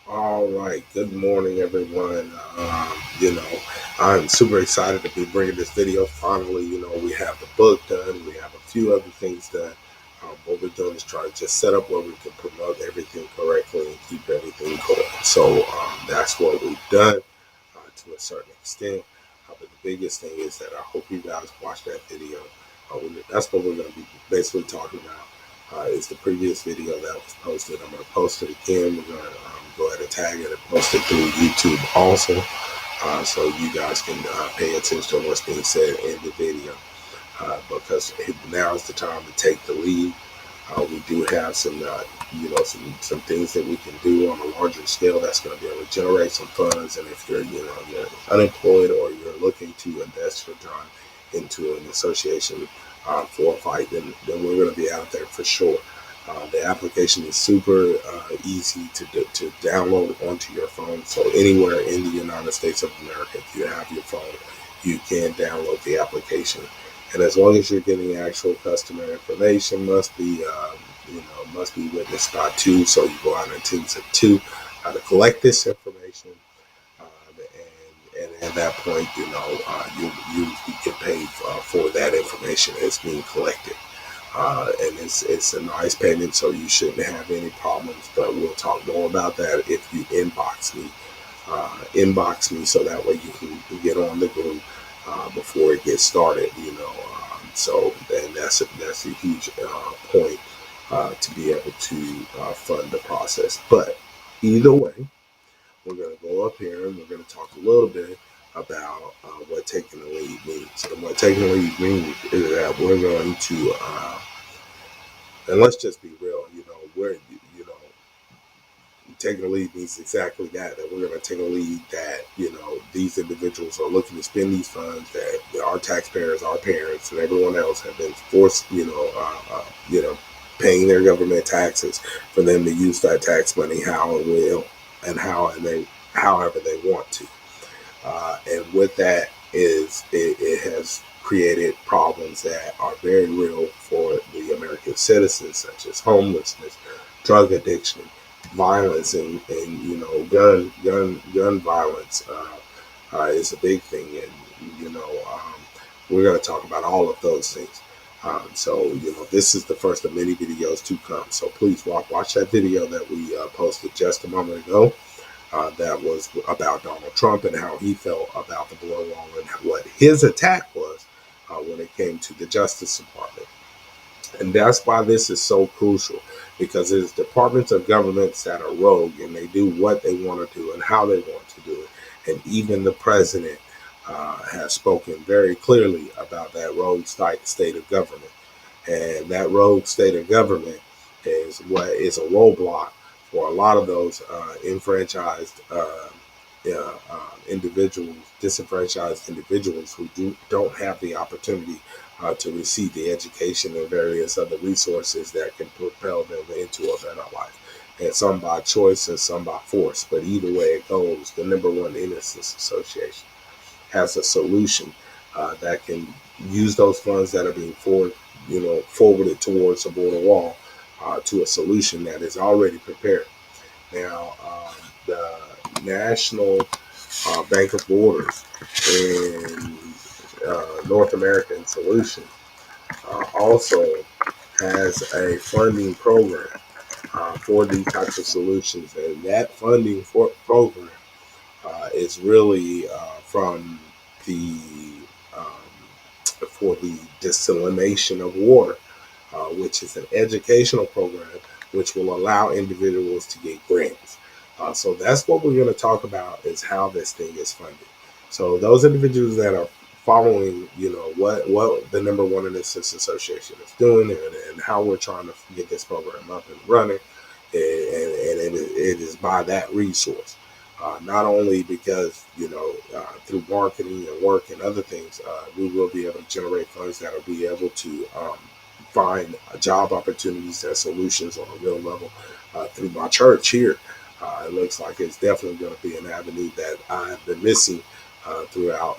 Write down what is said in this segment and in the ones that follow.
All right. Good morning, everyone. I'm super excited to be bringing this video. Finally, we have the book done. We have a few other things done. What we're doing is trying to just set up where we can promote everything correctly and keep everything going. So that's what we've done to a certain extent. But the biggest thing is that I hope you guys watch that video. That's what we're going to be basically talking about. Is the previous video that was posted. I'm going to post it again. We're going to go ahead and tag it and post it through YouTube also, so you guys can pay attention to what's being said in the video, because now is the time to take the lead. We do have some things that we can do on a larger scale that's going to be able to generate some funds. And if you're unemployed or you're looking to invest your time into an association for a fight, then we're going to be out there for sure. The application is super easy to download onto your phone. So anywhere in the United States of America, if you have your phone, you can download the application. And as long as you're getting actual customer information, must be witnessed by two. So you go out in teams of two to collect this information, and at that point, you get paid for that information that's being collected. And it's a nice payment, so you shouldn't have any problems. But we'll talk more about that if you inbox me, so that way you can get on the group before it gets started. So and that's a huge point to be able to fund the process. But either way, we're going to go up here and we're going to talk a little bit about what taking the lead means. And what taking the lead means is that we're going to, and let's just be real, taking the lead means exactly that we're going to take a lead that, these individuals are looking to spend these funds that our taxpayers, our parents, and everyone else have been forced, paying their government taxes for them to use that tax money how and will and however they want to. And with that it has created problems that are very real for the American citizens, such as homelessness, drug addiction, violence, and gun violence is a big thing. And we're going to talk about all of those things. So this is the first of many videos to come. So please watch that video that we posted just a moment ago. That was about Donald Trump and how he felt about the blow wall and what his attack was when it came to the Justice Department. And that's why this is so crucial, because it is departments of governments that are rogue and they do what they want to do and how they want to do it. And even the president has spoken very clearly about that rogue state of government. And that rogue state of government is what is a roadblock for a lot of those enfranchised individuals, disenfranchised individuals who don't have the opportunity to receive the education and various other resources that can propel them into a better life. And some by choice and some by force. But either way it goes, the number one Innocence Association has a solution that can use those funds that are being forwarded towards the border wall to a solution that is already prepared. Now, the National Bank of Borders and North American Solution also has a funding program for these types of solutions, and that funding program is really from the for the desalination of water, which is an educational program which will allow individuals to get grants. So that's what we're going to talk about, is how this thing is funded. So those individuals that are following, what the number one Innocence Association is doing, and how we're trying to get this program up and running, and it is by that resource. Not only because, through marketing and work and other things, we will be able to generate funds that will be able to find job opportunities and solutions on a real level through my church here. It looks like it's definitely going to be an avenue that I've been missing throughout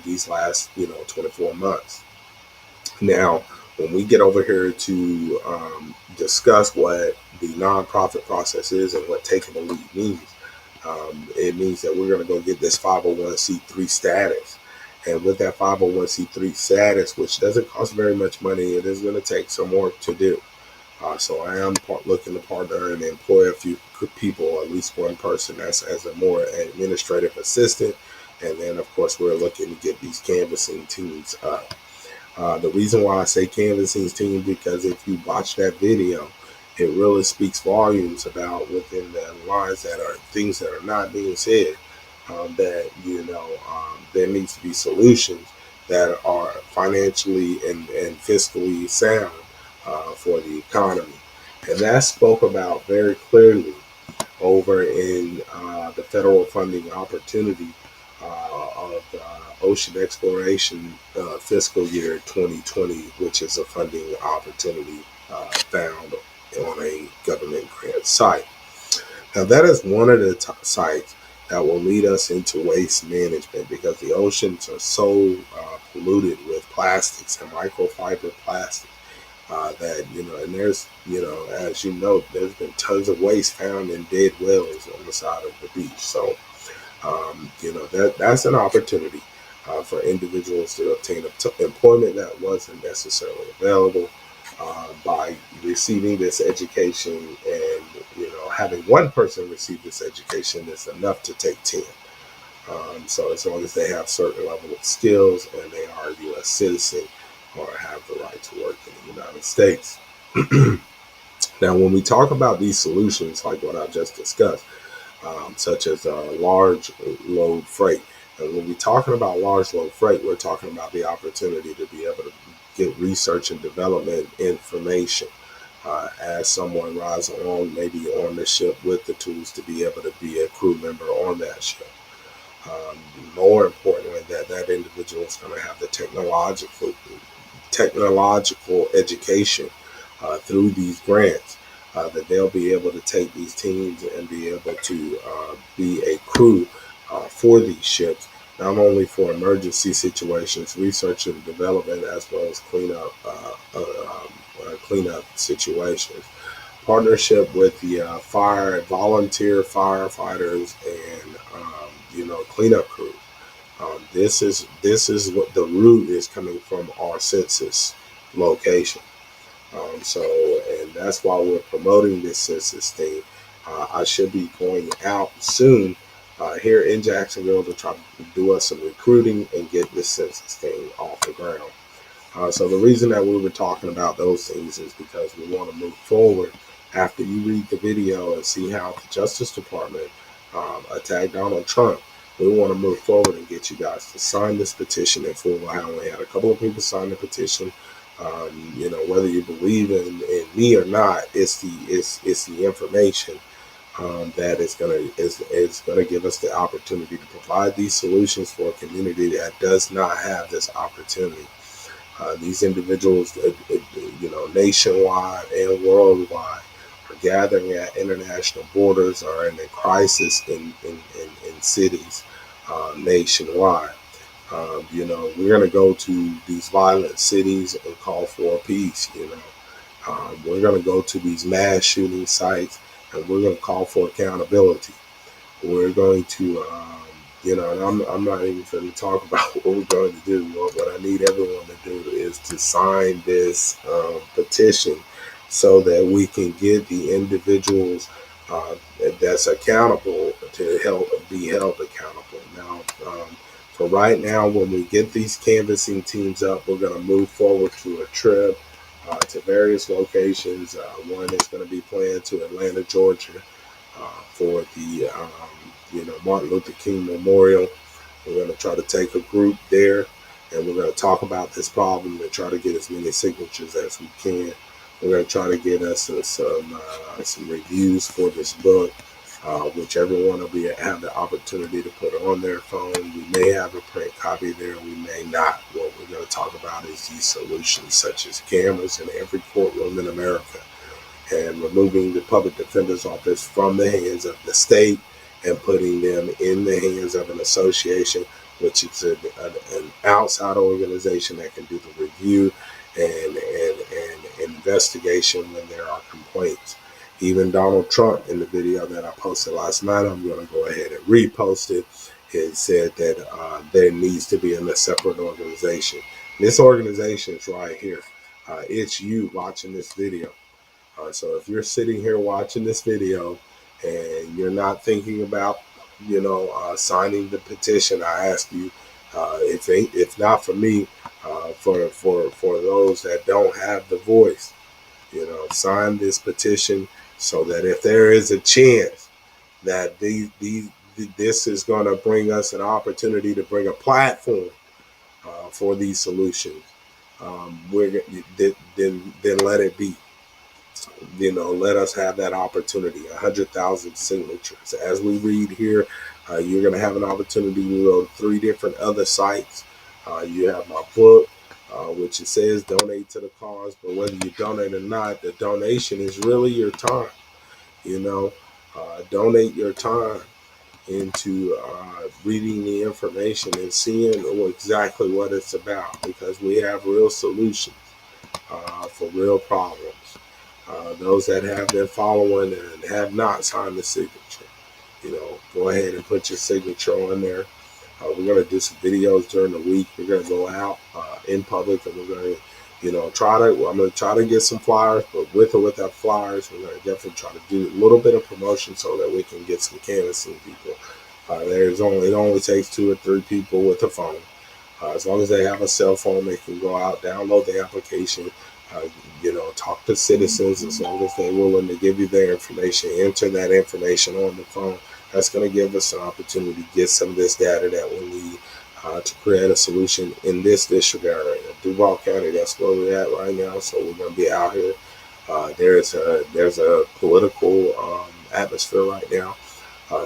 these last 24 months. Now, when we get over here to discuss what the nonprofit process is and what taking the lead means, It means that we're going to go get this 501c3 status. And with that 501c3 status, which doesn't cost very much money, it is going to take some work to do. So I am looking to partner and employ a few people, at least one person as a more administrative assistant. And then, of course, we're looking to get these canvassing teams up. The reason why I say canvassing team, because if you watch that video, it really speaks volumes about within the lines that are things that are not being said, that, there needs to be solutions that are financially and fiscally sound for the economy. And that spoke about very clearly over in the federal funding opportunity of ocean exploration fiscal year 2020, which is a funding opportunity found on a government grant site. Now, that is one of the sites that will lead us into waste management, because the oceans are so polluted with plastics and microfiber plastics that, and there's, as you know, there's been tons of waste found in dead whales on the side of the beach. So, that's an opportunity for individuals to obtain employment that wasn't necessarily available by receiving this education. And, having one person receive this education is enough to take 10. So as long as they have certain level of skills and they are a U.S. citizen or have the right to work in the United States. Now, when we talk about these solutions, like what I just discussed, such as large load freight, and when we're talking about large load freight, we're talking about the opportunity to be able to get research and development information as someone rides along, maybe on the ship, with the tools to be able to be a crew member on that ship. More importantly, that individual is going to have the technological education through these grants, that they'll be able to take these teams and be able to be a crew for these ships, not only for emergency situations, research and development, as well as cleanup situations. Partnership with the volunteer firefighters and cleanup crews. This is what the root is coming from our census location. And that's why we're promoting this census thing. I should be going out soon here in Jacksonville to try to do us some recruiting and get this census thing off the ground. So the reason that we were talking about those things is because we want to move forward after you read the video and see how the Justice Department attacked Donald Trump. We want to move forward and get you guys to sign this petition in full. I only had a couple of people sign the petition. Whether you believe in me or not, it's the information that is gonna give us the opportunity to provide these solutions for a community that does not have this opportunity. These individuals, nationwide and worldwide, are gathering at international borders, are in a crisis in cities nationwide. We're going to go to these violent cities and call for peace. We're going to go to these mass shooting sites and we're going to call for accountability. We're going to, and I'm not even going to talk about what we're going to do. What I need everyone to do is to sign this petition so that we can get the individuals that's accountable to be held accountable. Now, for right now, when we get these canvassing teams up, we're going to move forward to a trip to various locations. One is going to be planned to Atlanta, Georgia, for the Martin Luther King Memorial. We're going to try to take a group there, and we're going to talk about this problem and try to get as many signatures as we can. We're going to try to get us some reviews for this book, which everyone will have the opportunity to put on their phone. We may have a print copy there, we may not. What we're going to talk about is these solutions, such as cameras in every courtroom in America, and removing the public defender's office from the hands of the state and putting them in the hands of an association, which is an outside organization that can do the review and investigation when there are complaints. Even Donald Trump, in the video that I posted last night, I'm going to go ahead and repost it. It said that there needs to be a separate organization. This organization is right here. It's you watching this video. So if you're sitting here watching this video and you're not thinking about, signing the petition, I ask you, if not for me, for those that don't have the voice, sign this petition so that if there is a chance that this is going to bring us an opportunity to bring a platform for these solutions, then let it be. Let us have that opportunity. 100,000 signatures. As we read here, you're going to have an opportunity to go to 3 different other sites. You have my book, which it says donate to the cause, but whether you donate or not, the donation is really your time. Donate your time into reading the information and seeing exactly what it's about, because we have real solutions for real problems. Those that have been following and have not signed the signature, go ahead and put your signature on there. We're going to do some videos during the week. We're going to go out in public, and we're going to, I'm going to try to get some flyers, but with or without flyers, we're going to definitely try to do a little bit of promotion so that we can get some canvassing people. It only takes 2 or 3 people with a phone. As long as they have a cell phone, they can go out, download the application, talk to citizens. As long as they're willing to give you their information, enter that information on the phone. That's going to give us an opportunity to get some of this data that we need to create a solution in this district area. Duval County, that's where we're at right now. So we're going to be out here. There's a political atmosphere right now.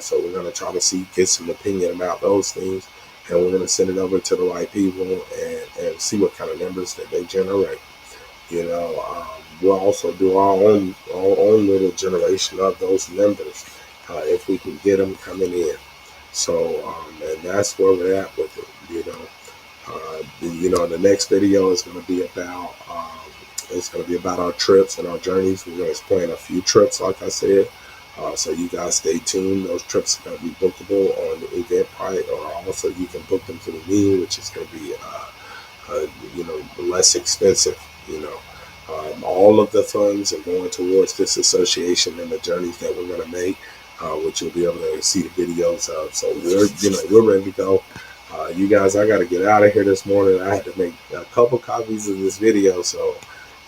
So we're going to try to get some opinion about those things. And we're going to send it over to the right people and see what kind of numbers that they generate. We'll also do our own little generation of those numbers if we can get them coming in. So, and that's where we're at with it. The next video is going to be about our trips and our journeys. We're going to explain a few trips, like I said. So you guys stay tuned. Those trips are going to be bookable on the Eventbrite, or also you can book them through me, which is going to be less expensive. All of the funds are going towards this association and the journeys that we're going to make, which you'll be able to see the videos of. So we're ready to go. You guys, I got to get out of here this morning. I had to make a couple copies of this video, so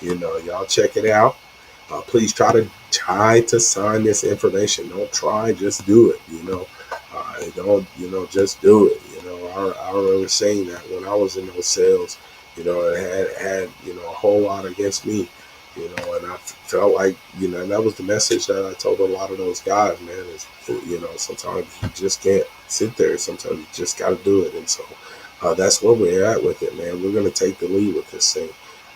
y'all check it out. Please try to sign this information. Don't try, just do it. Just do it. I remember saying that when I was in those sales. It had a whole lot against me, and I felt like, that was the message that I told a lot of those guys, man, is, sometimes you just can't sit there. Sometimes you just got to do it. And so that's where we're at with it, man. We're going to take the lead with this thing.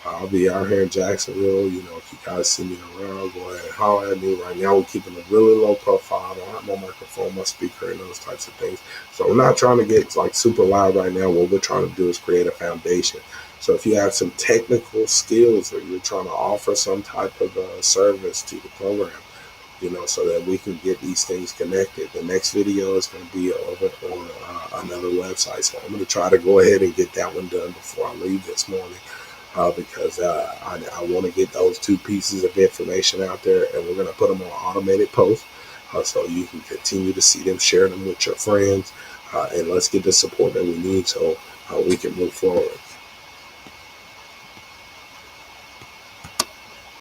I'll be out here in Jacksonville. If you guys see me around, go ahead and holler at me. Right now, we're keeping a really low profile. I don't have my microphone, my speaker, and those types of things. So I'm not trying to get super loud right now. What we're trying to do is create a foundation. So if you have some technical skills, or you're trying to offer some type of service to the program, so that we can get these things connected. The next video is going to be over on another website. So I'm going to try to go ahead and get that one done before I leave this morning. Because I want to get those 2 pieces of information out there, and we're going to put them on automated posts so you can continue to see them, share them with your friends, and let's get the support that we need so we can move forward.